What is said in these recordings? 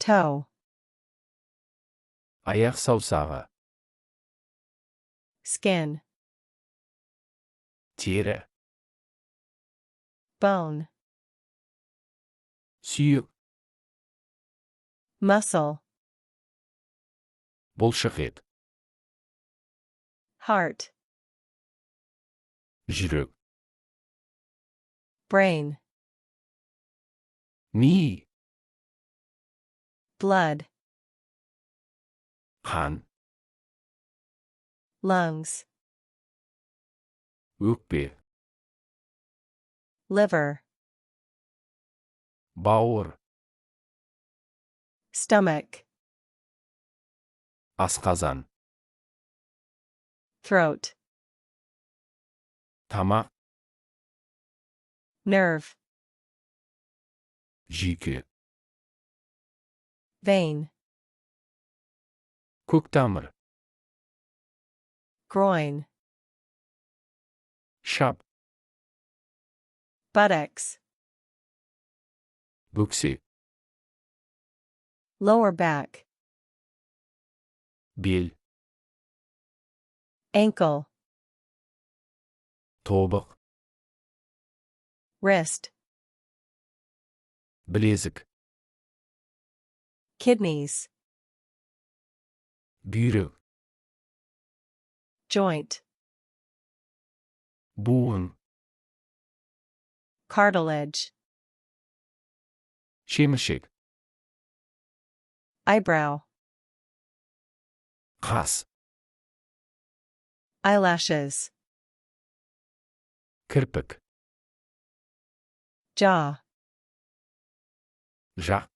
toe, аяқ саусағы, skin, тері, bone, сүйек, muscle, бұлшық ет, heart, жүрек, brain, ми, blood, қан, lungs, өкпе, liver, бауыр, stomach, асқазан, throat, тамақ, nerve, жүйке, vein, көктамыр, groin, шап, buttocks, бөксе, lower back, бел, ankle, тобық, wrist, білезік, kidneys, бүйрек, joint, буын, cartilage, шеміршек, eyebrow, қас, eyelashes, кірпік, jaw, жақ,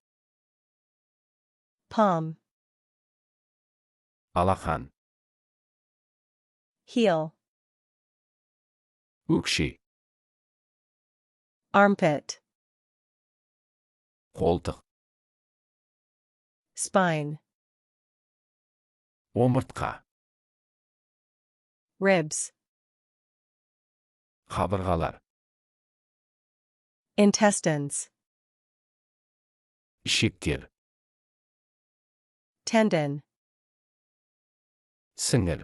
palm, алақан, heel, өкше, armpit, қолтық, spine, омыртқа, ribs, қабырғалар, intestines, ішектер, tendon, сіңір,